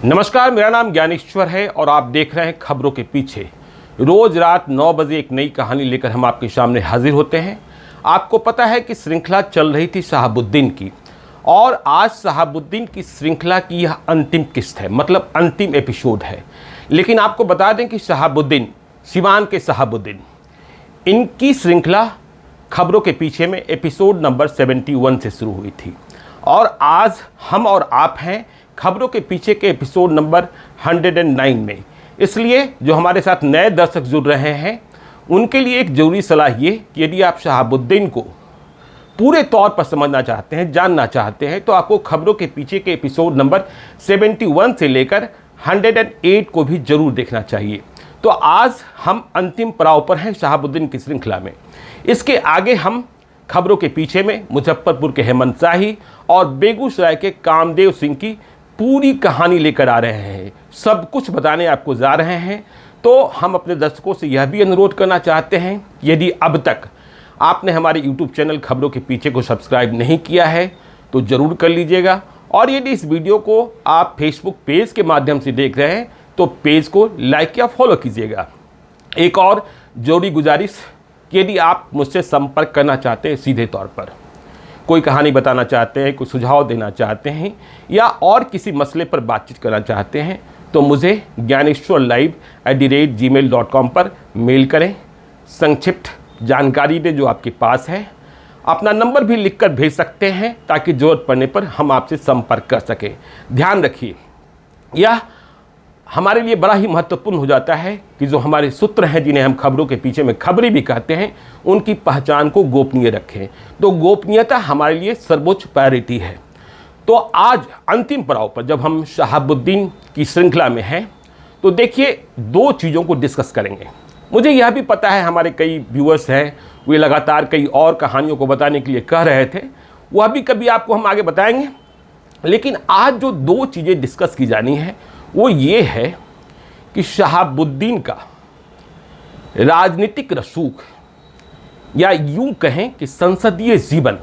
नमस्कार, मेरा नाम ज्ञानेश्वर है और आप देख रहे हैं खबरों के पीछे। रोज रात 9 बजे एक नई कहानी लेकर हम आपके सामने हाजिर होते हैं। आपको पता है कि श्रृंखला चल रही थी शहाबुद्दीन की, और आज शहाबुद्दीन की श्रृंखला की यह अंतिम किस्त है, मतलब अंतिम एपिसोड है। लेकिन आपको बता दें कि शहाबुद्दीन, सिवान के शहाबुद्दीन, इनकी श्रृंखला खबरों के पीछे में एपिसोड नंबर 71 से शुरू हुई थी, और आज हम और आप हैं खबरों के पीछे के एपिसोड नंबर 109 में। इसलिए जो हमारे साथ नए दर्शक जुड़ रहे हैं उनके लिए एक ज़रूरी सलाह ये कि यदि आप शहाबुद्दीन को पूरे तौर पर समझना चाहते हैं, जानना चाहते हैं, तो आपको खबरों के पीछे के एपिसोड नंबर 71 से लेकर 108 को भी ज़रूर देखना चाहिए। तो आज हम अंतिम पड़ाव पर हैं शहाबुद्दीन की श्रृंखला में। इसके आगे हम खबरों के पीछे में मुजफ्फरपुर के हेमंत शाही और बेगूसराय के कामदेव सिंह की पूरी कहानी लेकर आ रहे हैं, सब कुछ बताने आपको जा रहे हैं। तो हम अपने दर्शकों से यह भी अनुरोध करना चाहते हैं, यदि अब तक आपने हमारे YouTube चैनल खबरों के पीछे को सब्सक्राइब नहीं किया है तो ज़रूर कर लीजिएगा, और यदि इस वीडियो को आप Facebook पेज के माध्यम से देख रहे हैं तो पेज को लाइक या फॉलो कीजिएगा। एक और जरूरी गुजारिश कि यदि आप मुझसे संपर्क करना चाहते हैं सीधे तौर पर, कोई कहानी बताना चाहते हैं, कोई सुझाव देना चाहते हैं, या और किसी मसले पर बातचीत करना चाहते हैं, तो मुझे gyaneshwarlive@gmail.com पर मेल करें। संक्षिप्त जानकारी दें जो आपके पास है। अपना नंबर भी लिखकर भेज सकते हैं ताकि ज़रूरत पड़ने पर हम आपसे संपर्क कर सकें। ध्यान रखिए, यह हमारे लिए बड़ा ही महत्वपूर्ण हो जाता है कि जो हमारे सूत्र हैं, जिन्हें हम खबरों के पीछे में खबरें भी कहते हैं, उनकी पहचान को गोपनीय रखें। तो गोपनीयता हमारे लिए सर्वोच्च प्रायोरिटी है। तो आज अंतिम पड़ाव पर जब हम शहाबुद्दीन की श्रृंखला में हैं, तो देखिए दो चीज़ों को डिस्कस करेंगे। मुझे यह भी पता है हमारे कई व्यूअर्स हैं, वे लगातार कई और कहानियों को बताने के लिए कह रहे थे, वह भी कभी आपको हम आगे बताएंगे। लेकिन आज जो दो चीज़ें डिस्कस की जानी है वो ये है कि शहाबुद्दीन का राजनीतिक रसूख, या यूं कहें कि संसदीय जीवन,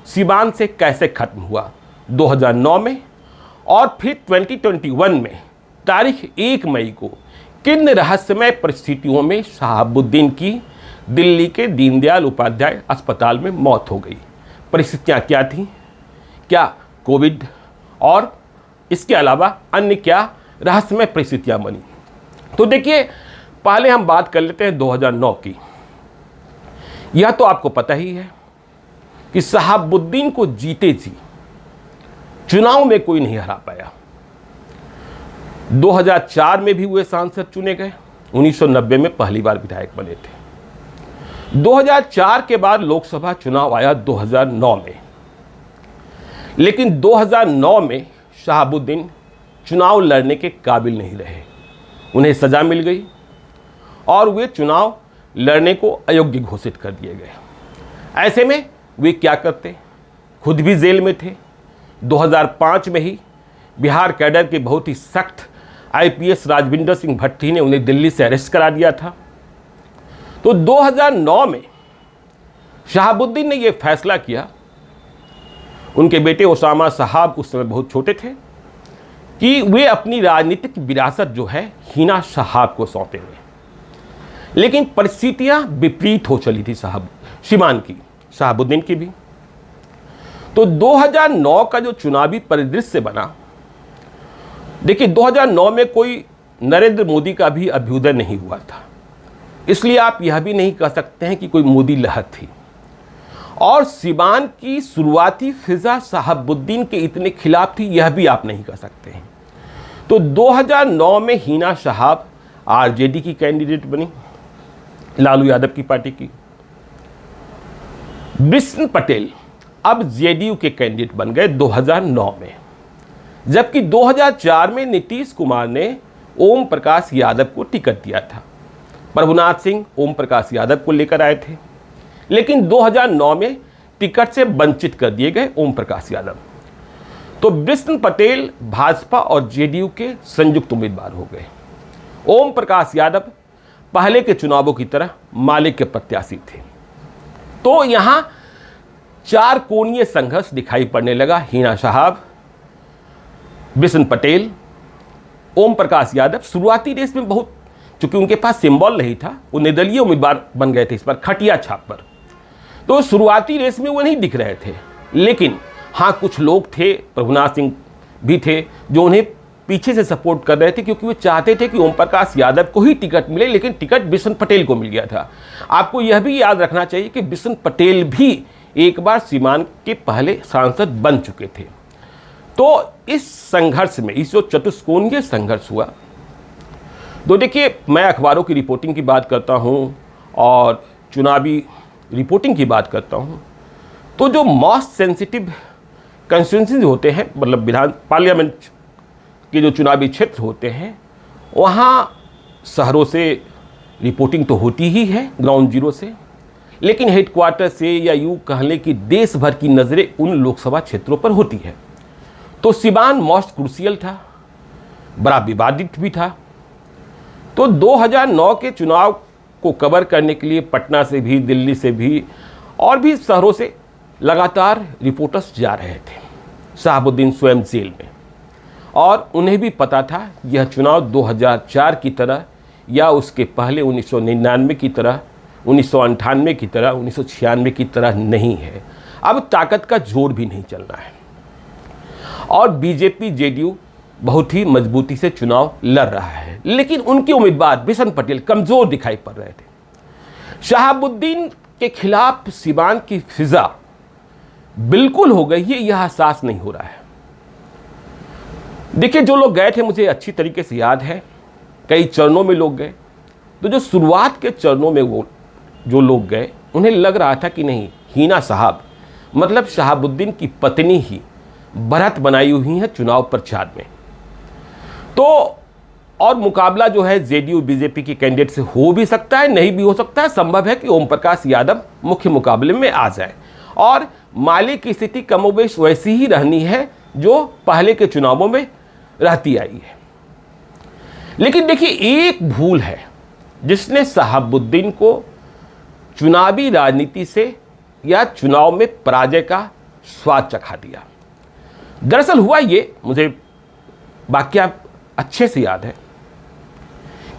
सिवान से कैसे खत्म हुआ 2009 में, और फिर 2021 में तारीख 1 मई को किन रहस्यमय परिस्थितियों में शहाबुद्दीन की दिल्ली के दीनदयाल उपाध्याय अस्पताल में मौत हो गई। परिस्थितियां क्या थीं, क्या कोविड और इसके अलावा अन्य क्या रहस्यमय परिस्थितियां बनी। तो देखिए, पहले हम बात कर लेते हैं 2009 की। यह तो आपको पता ही है कि शहाबुद्दीन को जीते जी चुनाव में कोई नहीं हरा पाया। 2004 में भी हुए सांसद चुने गए, 1990 में पहली बार विधायक बने थे। 2004 के बाद लोकसभा चुनाव आया 2009 में, लेकिन 2009 में शहाबुद्दीन चुनाव लड़ने के काबिल नहीं रहे। उन्हें सज़ा मिल गई और वे चुनाव लड़ने को अयोग्य घोषित कर दिए गए। ऐसे में वे क्या करते, खुद भी जेल में थे। 2005 में ही बिहार कैडर के बहुत ही सख्त IPS राजविंदर सिंह भट्टी ने उन्हें दिल्ली से अरेस्ट करा दिया था। तो 2009 में शहाबुद्दीन ने यह फैसला किया, उनके बेटे ओसामा साहब उस समय बहुत छोटे थे, कि वे अपनी राजनीतिक विरासत जो है हिना साहब को सौंपेंगे। लेकिन परिस्थितियां विपरीत हो चली थी सिवान की, शहाबुद्दीन की भी। तो 2009 का जो चुनावी परिदृश्य बना, देखिए 2009 में कोई नरेंद्र मोदी का भी अभ्युदय नहीं हुआ था, इसलिए आप यह भी नहीं कह सकते हैं कि कोई मोदी लहर थी। और सिवान की शुरुआती फिजा शहाबुद्दीन के इतने खिलाफ थी, यह भी आप नहीं कह सकते हैं। तो 2009 में हिना साहब RJD की कैंडिडेट बनी, लालू यादव की पार्टी की। बिशन पटेल अब JDU के कैंडिडेट बन गए 2009 में, जबकि 2004 में नीतीश कुमार ने ओम प्रकाश यादव को टिकट दिया था। प्रभुनाथ सिंह ओम प्रकाश यादव को लेकर आए थे, लेकिन 2009 में टिकट से वंचित कर दिए गए ओम प्रकाश यादव। तो बिशन पटेल भाजपा और JDU के संयुक्त उम्मीदवार हो गए। ओम प्रकाश यादव पहले के चुनावों की तरह माले के प्रत्याशी थे। तो यहां चार कोणीय संघर्ष दिखाई पड़ने लगा। हिना साहब, बिशन पटेल ओम प्रकाश यादव शुरुआती रेस में बहुत, चूंकि उनके पास सिंबल नहीं था, वो निर्दलीय उम्मीदवार बन गए थे इस पर खटिया छाप पर, तो शुरुआती रेस में वो नहीं दिख रहे थे। लेकिन हाँ, कुछ लोग थे, प्रभुनाथ सिंह भी थे, जो उन्हें पीछे से सपोर्ट कर रहे थे, क्योंकि वो चाहते थे कि ओम प्रकाश यादव को ही टिकट मिले, लेकिन टिकट बिशन पटेल को मिल गया था। आपको यह भी याद रखना चाहिए कि बिशन पटेल भी एक बार सीमांत के पहले सांसद बन चुके थे। तो इस संघर्ष में, इस जो चतुष्कोणीय संघर्ष हुआ, तो देखिए, मैं अखबारों की रिपोर्टिंग की बात करता हूँ और चुनावी रिपोर्टिंग की बात करता हूँ, तो जो मोस्ट सेंसिटिव कंस्टिट्यूंसीज होते हैं, मतलब विधान पार्लियामेंट के जो चुनावी क्षेत्र होते हैं, वहाँ शहरों से रिपोर्टिंग तो होती ही है, ग्राउंड जीरो से, लेकिन हेडक्वार्टर से, या यूँ कहने की देश भर की नज़रें उन लोकसभा क्षेत्रों पर होती है। तो सिवान मोस्ट क्रूशियल था, बड़ा विवादित भी था। तो 2009 के चुनाव को कवर करने के लिए पटना से भी, दिल्ली से भी और भी शहरों से लगातार रिपोर्टर्स जा रहे थे शहाबुद्दीन स्वयं जेल में, और उन्हें भी पता था यह चुनाव 2004 की तरह या उसके पहले 1999 की तरह, 1998 की तरह, 1996 की तरह नहीं है। अब ताकत का जोर भी नहीं चलना है, और बीजेपी जेडीयू बहुत ही मजबूती से चुनाव लड़ रहा है, लेकिन उनके उम्मीदवार बिशन पटेल कमजोर दिखाई पड़ रहे थे। शहाबुद्दीन के खिलाफ सीवान की फिजा बिल्कुल हो गई है, यह एहसास नहीं हो रहा है। देखिए, जो लोग गए थे, मुझे अच्छी तरीके से याद है, कई चरणों में लोग गए। तो जो शुरुआत के चरणों में वो जो लोग गए, उन्हें लग रहा था कि नहीं, हिना साहब मतलब शहाबुद्दीन की पत्नी ही बढ़त बनाई हुई है चुनाव प्रचार में। तो और मुकाबला जो है जेडीयू बीजेपी की कैंडिडेट से हो भी सकता है, नहीं भी हो सकता है। संभव है कि ओम प्रकाश यादव मुख्य मुकाबले में आ जाए, और माले की स्थिति कमोबेश वैसी ही रहनी है जो पहले के चुनावों में रहती आई है। लेकिन देखिए, एक भूल है जिसने शहाबुद्दीन को चुनावी राजनीति से या चुनाव में पराजय का स्वाद चखा दिया। दरअसल हुआ ये, मुझे वाकया अच्छे से याद है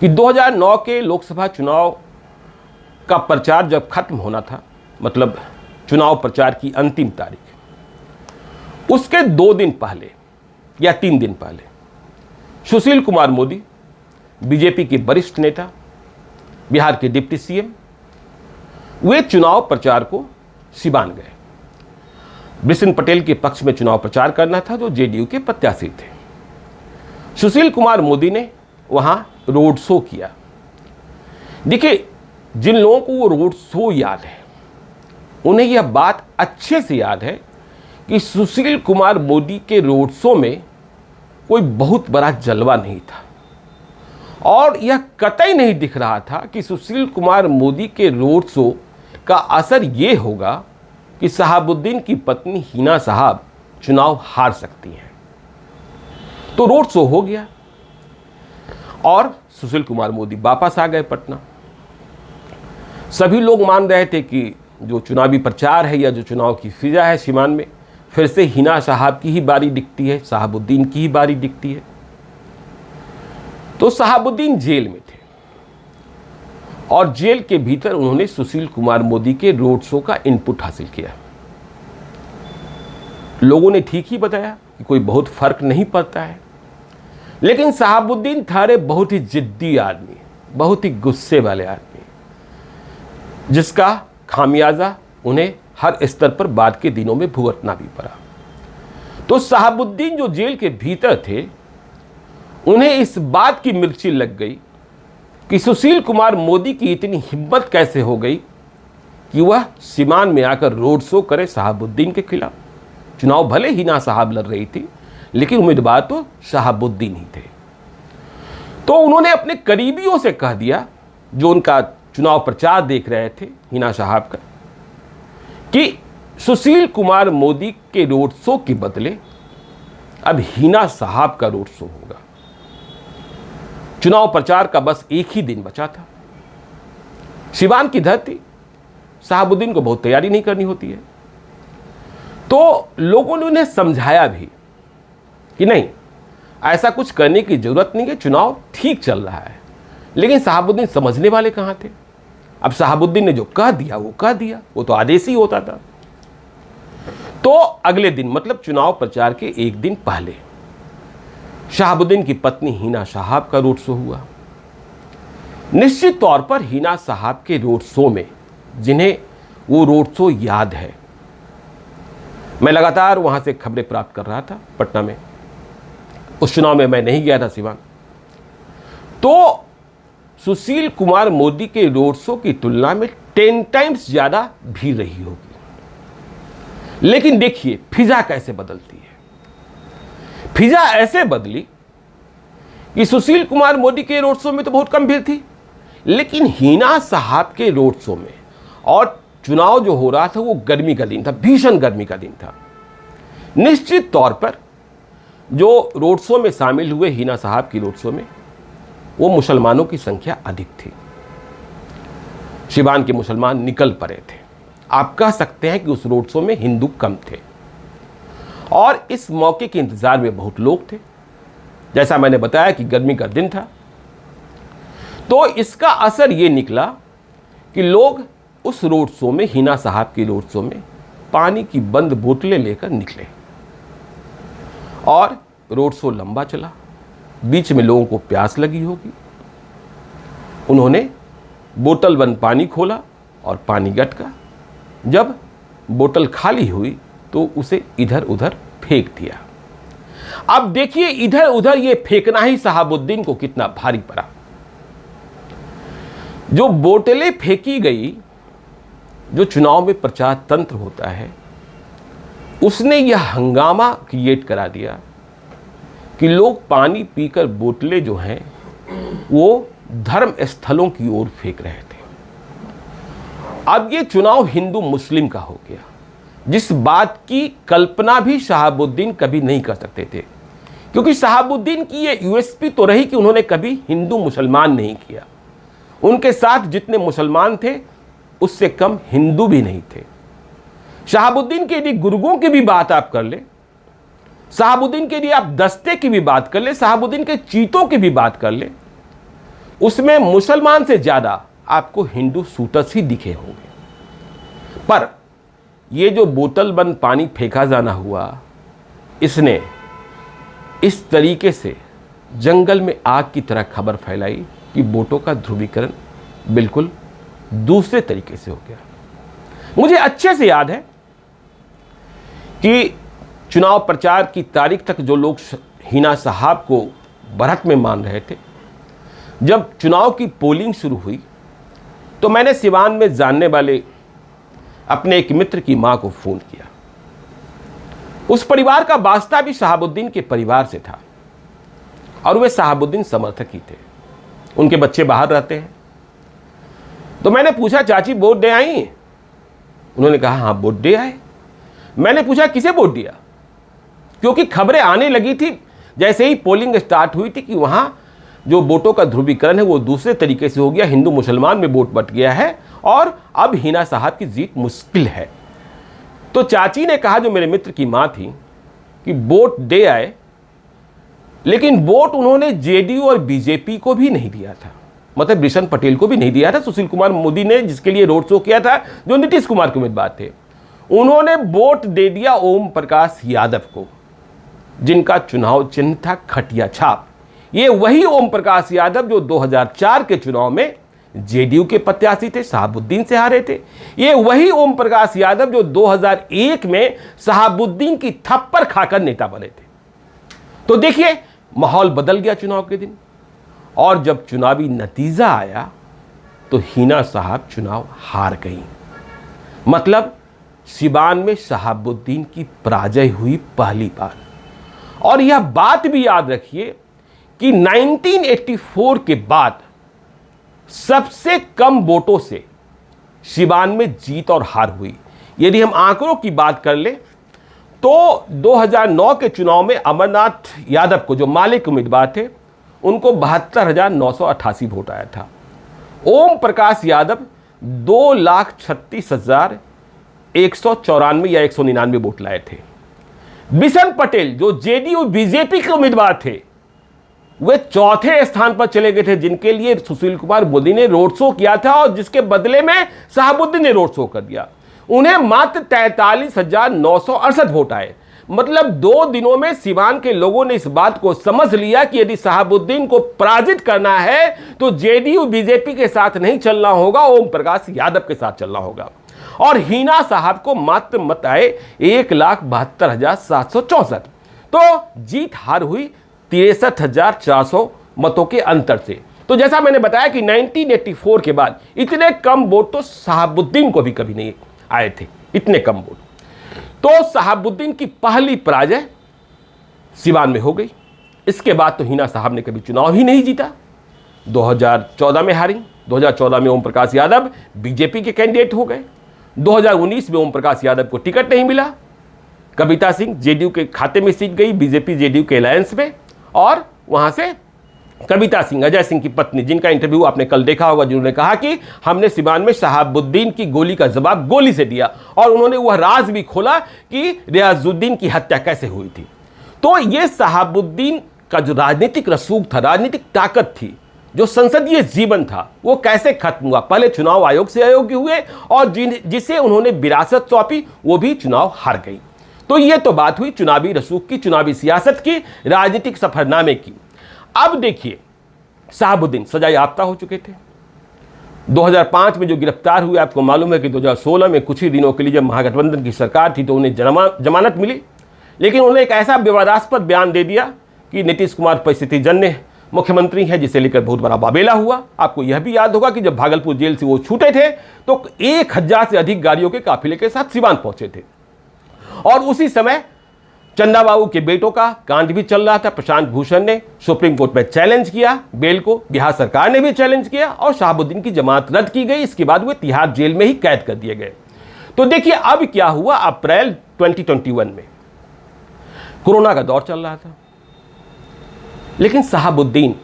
कि 2009 के लोकसभा चुनाव का प्रचार जब खत्म होना था, मतलब चुनाव प्रचार की अंतिम तारीख, उसके 2 दिन पहले या 3 दिन पहले सुशील कुमार मोदी, बीजेपी के वरिष्ठ नेता, बिहार के डिप्टी सीएम, वे चुनाव प्रचार को सिवान गए। बिशन पटेल के पक्ष में चुनाव प्रचार करना था, जो जेडीयू के प्रत्याशी थे। सुशील कुमार मोदी ने वहां रोड शो किया। देखिए, जिन लोगों को वो रोड शो याद है, उन्हें यह बात अच्छे से याद है कि सुशील कुमार मोदी के रोड शो में कोई बहुत बड़ा जलवा नहीं था, और यह कतई नहीं दिख रहा था कि सुशील कुमार मोदी के रोड शो का असर ये होगा कि शहाबुद्दीन की पत्नी हिना साहब चुनाव हार सकती हैं। तो रोड शो हो गया और सुशील कुमार मोदी वापस आ गए पटना। सभी लोग मान रहे थे कि जो चुनावी प्रचार है या जो चुनाव की फिजा है सीमान में, फिर से हिना साहब की ही बारी दिखती है, शहाबुद्दीन की ही बारी दिखती है। तो शहाबुद्दीन जेल में थे, और जेल के भीतर उन्होंने सुशील कुमार मोदी के रोड शो का इनपुट हासिल किया। लोगों ने ठीक ही बताया कि कोई बहुत फर्क नहीं पड़ता है, लेकिन शहाबुद्दीन थारे बहुत ही जिद्दी आदमी, बहुत ही गुस्से वाले आदमी, जिसका खामियाजा उन्हें हर स्तर पर बाद के दिनों में भुगतना भी पड़ा। तो शहाबुद्दीन जो जेल के भीतर थे, उन्हें इस बात की मिर्ची लग गई कि सुशील कुमार मोदी की इतनी हिम्मत कैसे हो गई कि वह सीमान में आकर रोड शो करे शहाबुद्दीन के खिलाफ। चुनाव भले ही हिना साहब लड़ रही थी, लेकिन उम्मीदवार तो शहाबुद्दीन ही थे। तो उन्होंने अपने करीबियों से कह दिया, जो उनका चुनाव प्रचार देख रहे थे हिना साहब का, कि सुशील कुमार मोदी के रोड शो के बदले अब हिना साहब का रोड शो होगा। चुनाव प्रचार का बस एक ही दिन बचा था। सिवान की धरती, शहाबुद्दीन को बहुत तैयारी नहीं करनी होती है। तो लोगों ने उन्हें समझाया भी कि नहीं, ऐसा कुछ करने की जरूरत नहीं है, चुनाव ठीक चल रहा है। लेकिन शहाबुद्दीन समझने वाले कहाँ थे? अब शहाबुद्दीन ने जो कह दिया वो कह दिया, वो तो आदेश ही होता था। तो अगले दिन मतलब चुनाव प्रचार के एक दिन पहले शहाबुद्दीन की पत्नी हिना साहब का रोड शो हुआ। निश्चित तौर पर हिना साहब के रोड शो में, जिन्हें वो रोड शो याद है, मैं लगातार वहां से खबरें प्राप्त कर रहा था पटना में। उस चुनाव में मैं नहीं गया था सिवान। तो सुशील कुमार मोदी के रोड शो की तुलना में 10 टाइम्स ज्यादा भीड़ रही होगी। लेकिन देखिए फिजा कैसे बदलती है। फिजा ऐसे बदली कि सुशील कुमार मोदी के रोड शो में तो बहुत कम भीड़ थी, लेकिन हिना साहब के रोड शो में, और चुनाव जो हो रहा था वो गर्मी का दिन था, भीषण गर्मी का दिन था। निश्चित तौर पर जो रोड शो में शामिल हुए हिना साहब की रोड शो में, वो मुसलमानों की संख्या अधिक थी। सिवान के मुसलमान निकल पड़े थे। आप कह सकते हैं कि उस रोड शो में हिंदू कम थे, और इस मौके के इंतजार में बहुत लोग थे। जैसा मैंने बताया कि गर्मी का दिन था, तो इसका असर ये निकला कि लोग उस रोड शो में, हिना साहब की रोड शो में, पानी की बंद बोतलें लेकर निकले और रोड शो लंबा चला। बीच में लोगों को प्यास लगी होगी, उन्होंने बोतल बंद पानी खोला और पानी गटका। जब बोतल खाली हुई तो उसे इधर उधर फेंक दिया। अब देखिए इधर उधर ये फेंकना ही शहाबुद्दीन को कितना भारी पड़ा। जो बोतलें फेंकी गई, जो चुनाव में प्रचार तंत्र होता है, उसने यह हंगामा क्रिएट करा दिया कि लोग पानी पीकर बोतलें जो हैं वो धर्म स्थलों की ओर फेंक रहे थे। अब ये चुनाव हिंदू मुस्लिम का हो गया, जिस बात की कल्पना भी शहाबुद्दीन कभी नहीं कर सकते थे, क्योंकि शहाबुद्दीन की ये यूएसपी तो रही कि उन्होंने कभी हिंदू मुसलमान नहीं किया। उनके साथ जितने मुसलमान थे उससे कम हिंदू भी नहीं थे। शहाबुद्दीन के यदि गुर्गों की भी बात आप कर ले, शहाबुद्दीन के यदि आप दस्ते की भी बात कर ले, शहाबुद्दीन के चीतों की भी बात कर ले, उसमें मुसलमान से ज्यादा आपको हिंदू शूटर्स ही दिखे होंगे। पर ये जो बोतल बंद पानी फेंका जाना हुआ, इसने इस तरीके से जंगल में आग की तरह खबर फैलाई कि वोटों का ध्रुवीकरण बिल्कुल दूसरे तरीके से हो गया। मुझे अच्छे से याद है कि चुनाव प्रचार की तारीख तक जो लोग हिना साहब को बरहत में मान रहे थे, जब चुनाव की पोलिंग शुरू हुई तो मैंने सिवान में जानने वाले अपने एक मित्र की मां को फोन किया। उस परिवार का वास्ता भी शहाबुद्दीन के परिवार से था और वे शहाबुद्दीन समर्थक ही थे। उनके बच्चे बाहर रहते हैं। तो मैंने पूछा, चाची वोट दे आई? उन्होंने कहा हाँ वोट दे आए। मैंने पूछा किसे वोट दिया, क्योंकि खबरें आने लगी थी जैसे ही पोलिंग स्टार्ट हुई थी कि वहां जो वोटों का ध्रुवीकरण है वो दूसरे तरीके से हो गया, हिंदू मुसलमान में वोट बट गया है और अब हिना साहब की जीत मुश्किल है। तो चाची ने कहा, जो मेरे मित्र की मां थी, कि वोट दे आए, लेकिन वोट उन्होंने जेडीयू और बीजेपी को भी नहीं दिया था, मतलब बिशन पटेल को भी नहीं दिया था। सुशील कुमार मोदी ने जिसके लिए रोड शो किया था, जो नीतीश कुमार के उम्मीदवार थे, उन्होंने वोट दे दिया ओम प्रकाश यादव को, जिनका चुनाव चिन्ह था खटिया छाप। ये वही ओम प्रकाश यादव जो 2004 के चुनाव में जेडीयू के प्रत्याशी थे, शहाबुद्दीन से हारे थे। ये वही ओम प्रकाश यादव जो 2001 में शहाबुद्दीन की थप्पड़ खाकर नेता बने थे। तो देखिए माहौल बदल गया चुनाव के दिन, और जब चुनावी नतीजा आया तो हिना साहब चुनाव हार गई। मतलब सिवान में शहाबुद्दीन की पराजय हुई पहली बार। और यह बात भी याद रखिए कि 1984 के बाद सबसे कम वोटों से सिवान में जीत और हार हुई। यदि हम आंकड़ों की बात कर ले तो 2009 के चुनाव में अमरनाथ यादव को, जो मालिक उम्मीदवार थे, उनको 72,988 वोट आया था। ओम प्रकाश यादव 2,36,194 या 199 वोट लाए थे। बिशन पटेल जो जेडीयू बीजेपी के उम्मीदवार थे, वे चौथे स्थान पर चले गए थे, जिनके लिए सुशील कुमार मोदी ने रोड शो किया था और जिसके बदले में शहाबुद्दीन ने रोड शो कर दिया। उन्हें मात्र 43,968 वोट आए। मतलब 2 दिनों में सीवान के लोगों ने इस बात को समझ लिया कि यदि शहाबुद्दीन को पराजित करना है तो जेडीयू बीजेपी के साथ नहीं चलना होगा, ओम प्रकाश यादव के साथ चलना होगा। और हिना साहब को मात्र मत आए 1,72,764। तो जीत हार हुई 63,400 मतों के अंतर से। तो जैसा मैंने बताया कि 1984 के बाद इतने कम वोट तो शहाबुद्दीन को भी कभी नहीं आए थे, इतने कम वोट। तो शहाबुद्दीन की पहली पराजय सिवान में हो गई। इसके बाद तो हिना साहब ने कभी चुनाव ही नहीं जीता। 2014 में हारी। 2014 में ओम प्रकाश यादव बीजेपी के कैंडिडेट हो गए। 2019 में ओम प्रकाश यादव को टिकट नहीं मिला। कविता सिंह जेडीयू के खाते में सीट गई, बीजेपी जेडीयू के अलायंस में, और वहां से कविता सिंह, अजय सिंह की पत्नी, जिनका इंटरव्यू आपने कल देखा होगा, जिन्होंने कहा कि हमने सिवान में शहाबुद्दीन की गोली का जवाब गोली से दिया, और उन्होंने वह राज भी खोला कि रियाजुद्दीन की हत्या कैसे हुई थी। तो यह शहाबुद्दीन का जो राजनीतिक रसूख था, राजनीतिक ताकत थी, जो संसदीय जीवन था, वो कैसे खत्म हुआ। पहले चुनाव आयोग से अयोग्य हुए और जिसे उन्होंने विरासत सौंपी वो भी चुनाव हार गई। तो ये तो बात हुई चुनावी रसूख की, चुनावी सियासत की, राजनीतिक सफरनामे की। अब देखिए, शहाबुद्दीन सजायाफ्ता हो चुके थे। 2005 में जो गिरफ्तार हुए, आपको मालूम है कि 2016 में कुछ ही दिनों के लिए जब महागठबंधन की सरकार थी तो उन्हें जमानत मिली, लेकिन उन्होंने एक ऐसा विवादास्पद बयान दे दिया कि नीतीश कुमार परिस्थिति जन्य मुख्यमंत्री है, जिसे लेकर बहुत बड़ा बाबेला हुआ। आपको यह भी याद होगा कि जब भागलपुर जेल से वो छूटे थे तो 1000 से अधिक गाड़ियों के काफिले के साथ सिवान पहुंचे थे, और उसी समय चंदा बाबू के बेटों का कांड भी चल रहा था। प्रशांत भूषण ने सुप्रीम कोर्ट में चैलेंज किया बेल को, बिहार सरकार ने भी चैलेंज किया, और शहाबुद्दीन की जमानत रद्द की गई। इसके बाद वे तिहाड़ जेल में ही कैद कर दिए गए। तो देखिए अब क्या हुआ। अप्रैल 2021 में कोरोना का दौर चल रहा था, लेकिन शहाबुद्दीन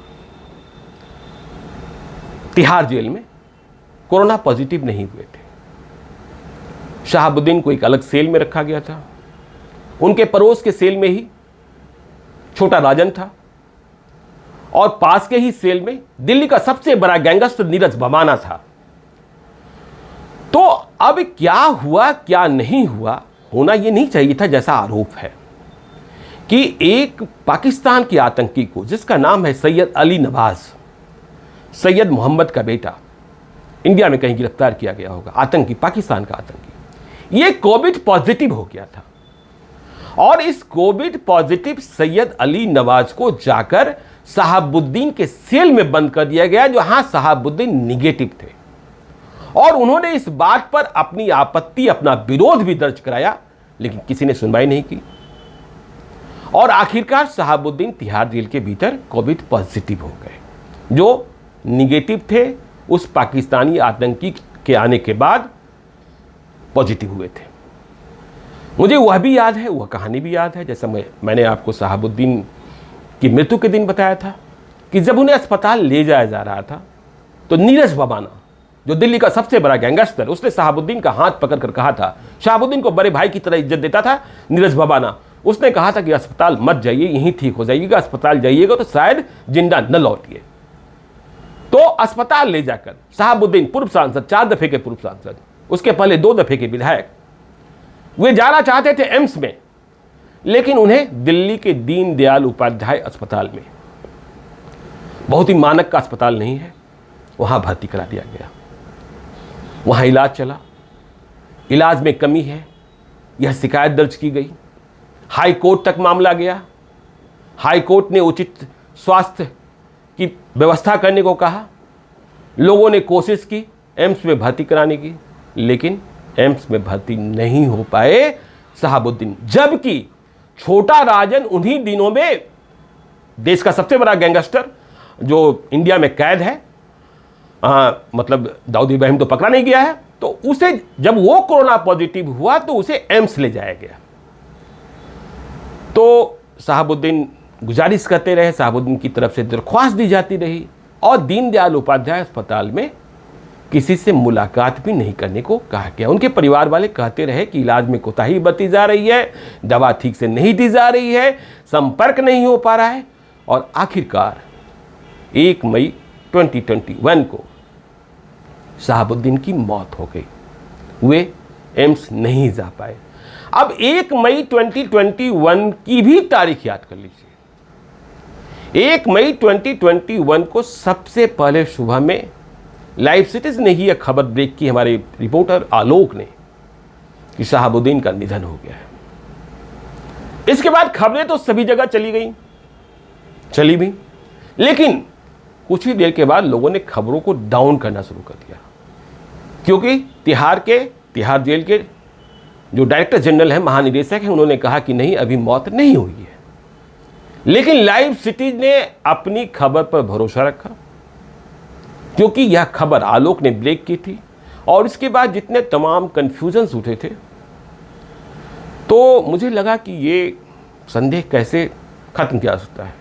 तिहाड़ जेल में कोरोना पॉजिटिव नहीं हुए थे। शहाबुद्दीन को एक अलग सेल में रखा गया था। उनके पड़ोस के सेल में ही छोटा राजन था, और पास के ही सेल में दिल्ली का सबसे बड़ा गैंगस्टर नीरज भमाना था। तो अब क्या हुआ क्या नहीं हुआ, होना यह नहीं चाहिए था जैसा आरोप है कि एक पाकिस्तान के आतंकी को, जिसका नाम है सैयद अली नवाज, सैयद मोहम्मद का बेटा, इंडिया में कहीं गिरफ्तार किया गया होगा। आतंकी, पाकिस्तान का आतंकी, ये कोविड पॉजिटिव हो गया था, और इस कोविड पॉजिटिव सैयद अली नवाज को जाकर शहाबुद्दीन के सेल में बंद कर दिया गया, जहां शहाबुद्दीन निगेटिव थे। और उन्होंने इस बात पर अपनी आपत्ति, अपना विरोध भी दर्ज कराया, लेकिन किसी ने सुनवाई नहीं की, और आखिरकार शहाबुद्दीन तिहाड़ जेल के भीतर कोविड पॉजिटिव हो गए। जो निगेटिव थे उस पाकिस्तानी आतंकी के आने के बाद पॉजिटिव हुए थे। मुझे वह भी याद है, वह कहानी भी याद है, जैसा मैंने आपको शहाबुद्दीन की मृत्यु के दिन बताया था कि जब उन्हें अस्पताल ले जाया जा रहा था तो नीरज भमाना, जो दिल्ली का सबसे बड़ा गैंगस्टर, उसने शहाबुद्दीन का हाथ पकड़कर कहा था, शहाबुद्दीन को बड़े भाई की तरह इज्जत देता था नीरज भमाना, उसने कहा था कि अस्पताल मत जाइए, यहीं ठीक हो जाइएगा, अस्पताल जाइएगा तो शायद जिंदा न लौटिए। तो अस्पताल ले जाकर शहाबुद्दीन, पूर्व सांसद, 4 दफे के पूर्व सांसद, उसके पहले 2 दफे के विधायक, वे जाना चाहते थे एम्स में, लेकिन उन्हें दिल्ली के दीनदयाल उपाध्याय अस्पताल में, बहुत ही मानक का अस्पताल नहीं है, वहां भर्ती करा दिया गया। वहां इलाज चला, इलाज में कमी है, यह शिकायत दर्ज की गई, हाई कोर्ट तक मामला गया। हाई कोर्ट ने उचित स्वास्थ्य की व्यवस्था करने को कहा। लोगों ने कोशिश की एम्स में भर्ती कराने की, लेकिन एम्स में भर्ती नहीं हो पाए शहाबुद्दीन, जबकि छोटा राजन उन्हीं दिनों में देश का सबसे बड़ा गैंगस्टर जो इंडिया में कैद है, मतलब दाऊद इब्राहिम तो पकड़ा नहीं गया है, तो उसे जब वो कोरोना पॉजिटिव हुआ तो उसे एम्स ले जाया गया। तो शहाबुद्दीन गुजारिश करते रहे, शहाबुद्दीन की तरफ से दरख्वास्त दी जाती रही, और दीनदयाल उपाध्याय अस्पताल में किसी से मुलाकात भी नहीं करने को कहा गया। उनके परिवार वाले कहते रहे कि इलाज में कोताही बरती जा रही है, दवा ठीक से नहीं दी जा रही है, संपर्क नहीं हो पा रहा है, और आखिरकार 1 मई 2021 को शहाबुद्दीन की मौत हो गई। वे एम्स नहीं जा पाए। अब 1 मई 2021 की भी तारीख याद कर लीजिए। 1 मई 2021 को सबसे पहले सुबह में लाइव सिटीज ने ही यह खबर ब्रेक की, हमारे रिपोर्टर आलोक ने, कि शहाबुद्दीन का निधन हो गया है। इसके बाद खबरें तो सभी जगह चली भी, लेकिन कुछ ही देर के बाद लोगों ने खबरों को डाउन करना शुरू कर दिया, क्योंकि तिहाड़ जेल के जो डायरेक्टर जनरल है, महानिदेशक हैं, उन्होंने कहा कि नहीं, अभी मौत नहीं हुई है। लेकिन लाइव सिटीज ने अपनी खबर पर भरोसा रखा, क्योंकि यह खबर आलोक ने ब्रेक की थी। और इसके बाद जितने तमाम कन्फ्यूजन्स उठे थे, तो मुझे लगा कि ये संदेह कैसे खत्म किया जा सकता है।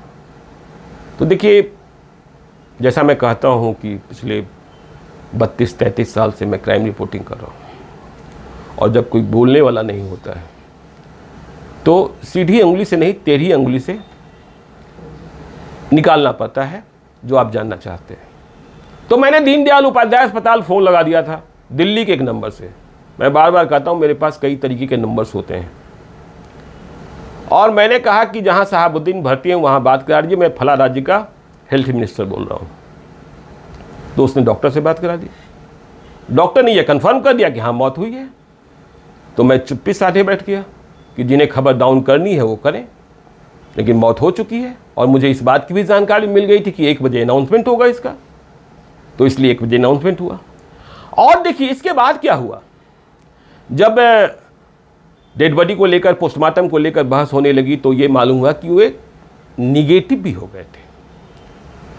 तो देखिए, जैसा मैं कहता हूँ कि पिछले 32-33 साल से मैं क्राइम रिपोर्टिंग कर रहा हूँ, और जब कोई बोलने वाला नहीं होता है तो सीधी उंगली से नहीं, टेढ़ी उंगली से निकालना पड़ता है जो आप जानना चाहते हैं। तो मैंने दीनदयाल उपाध्याय अस्पताल फ़ोन लगा दिया था, दिल्ली के एक नंबर से। मैं बार बार कहता हूँ, मेरे पास कई तरीके के नंबर्स होते हैं। और मैंने कहा कि जहाँ शहाबुद्दीन भर्ती हैं वहाँ बात करा दीजिए, मैं फला राज्य का हेल्थ मिनिस्टर बोल रहा हूँ। तो उसने डॉक्टर से बात करा दी। डॉक्टर ने यह कंफर्म कर दिया कि हाँ, मौत हुई है। तो मैं चुप्पी साधे बैठ गया कि जिन्हें खबर डाउन करनी है वो करें, लेकिन मौत हो चुकी है। और मुझे इस बात की भी जानकारी मिल गई थी कि 1 बजे अनाउंसमेंट होगा इसका, तो इसलिए 1 बजे अनाउंसमेंट हुआ। और देखिए, इसके बाद क्या हुआ, जब डेड बॉडी को लेकर, पोस्टमार्टम को लेकर बहस होने लगी, तो ये मालूम हुआ कि वे निगेटिव भी हो गए थे।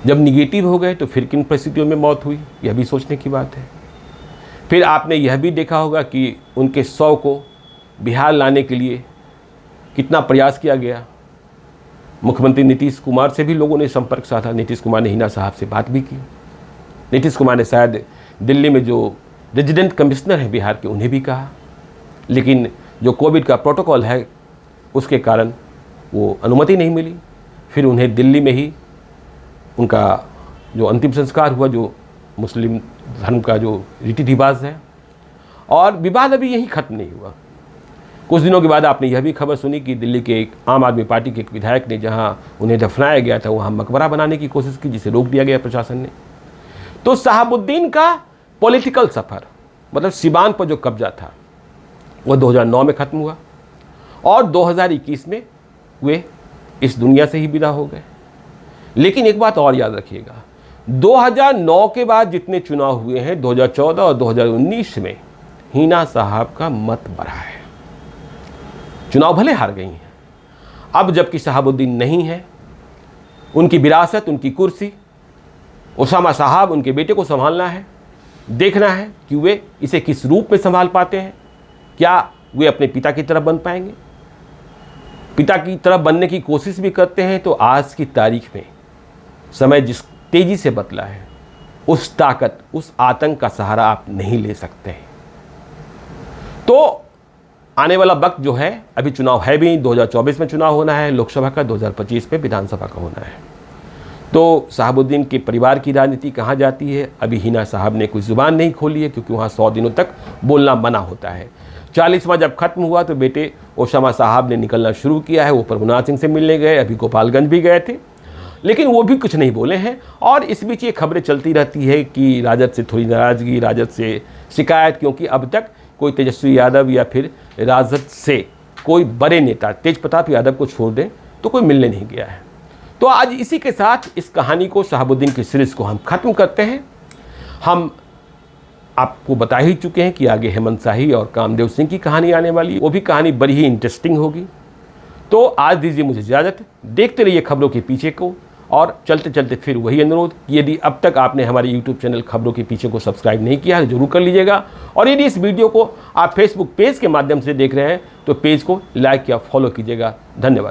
जब निगेटिव हो गए तो फिर किन परिस्थितियों में मौत हुई, यह भी सोचने की बात है। फिर आपने यह भी देखा होगा कि उनके शव को बिहार लाने के लिए कितना प्रयास किया गया। मुख्यमंत्री नीतीश कुमार से भी लोगों ने संपर्क साधा। नीतीश कुमार ने हिना साहब से बात भी की। नीतीश कुमार ने शायद दिल्ली में जो रेजिडेंट कमिश्नर हैं बिहार के, उन्हें भी कहा, लेकिन जो कोविड का प्रोटोकॉल है उसके कारण वो अनुमति नहीं मिली। फिर उन्हें दिल्ली में ही उनका जो अंतिम संस्कार हुआ, जो मुस्लिम धर्म का जो रीति रिवाज है। और विवाद अभी यही खत्म नहीं हुआ। कुछ दिनों के बाद आपने यह भी खबर सुनी कि दिल्ली के एक आम आदमी पार्टी के एक विधायक ने, जहां उन्हें दफनाया गया था, वहां मकबरा बनाने की कोशिश की, जिसे रोक दिया गया प्रशासन ने। तो शहाबुद्दीन का पॉलिटिकल सफ़र, मतलब सिवान पर जो कब्जा था, वह 2009 में ख़त्म हुआ और 2021 में वे इस दुनिया से ही विदा हो गए। लेकिन एक बात और याद रखिएगा, 2009 के बाद जितने चुनाव हुए हैं, 2014 और 2019 में हिना साहब का मत बढ़ा है। चुनाव भले हार गई हैं, अब जबकि शहाबुद्दीन नहीं है, उनकी विरासत, उनकी कुर्सी उसामा साहब, उनके बेटे को संभालना है। देखना है कि वे इसे किस रूप में संभाल पाते हैं। क्या वे अपने पिता की तरफ बन पाएंगे? पिता की तरफ बनने की कोशिश भी करते हैं तो आज की तारीख में समय जिस तेजी से बदला है, उस ताकत, उस आतंक का सहारा आप नहीं ले सकते हैं। तो आने वाला वक्त जो है, अभी चुनाव है भी, 2024 में चुनाव होना है लोकसभा का, 2025 में विधानसभा का होना है। तो शहाबुद्दीन के परिवार की राजनीति कहाँ जाती है, अभी हिना साहब ने कोई जुबान नहीं खोली है, क्योंकि वहाँ 100 दिनों तक बोलना मना होता है। 40वां जब खत्म हुआ तो बेटे उसामा साहब ने निकलना शुरू किया है। वो प्रभुनाथ सिंह से मिलने गए, अभी गोपालगंज भी गए थे, लेकिन वो भी कुछ नहीं बोले हैं। और इस बीच ये खबरें चलती रहती है कि राजद से थोड़ी नाराज़गी, राजद से शिकायत, क्योंकि अब तक कोई तेजस्वी यादव या फिर राजद से कोई बड़े नेता, तेज प्रताप यादव को छोड़ दें तो कोई मिलने नहीं गया है। तो आज इसी के साथ इस कहानी को, शहाबुद्दीन की सीरीज़ को हम ख़त्म करते हैं। हम आपको बता ही चुके हैं कि आगे हेमंत शाही और कामदेव सिंह की कहानी आने वाली है, वो भी कहानी बड़ी ही इंटरेस्टिंग होगी। तो आज दीजिए मुझे इजाज़त, देखते रहिए खबरों के पीछे को। और चलते चलते फिर वही अनुरोध, यदि अब तक आपने हमारे YouTube चैनल खबरों के पीछे को सब्सक्राइब नहीं किया है, जरूर कर लीजिएगा। और यदि इस वीडियो को आप Facebook पेज के माध्यम से देख रहे हैं तो पेज को लाइक या फॉलो कीजिएगा। धन्यवाद।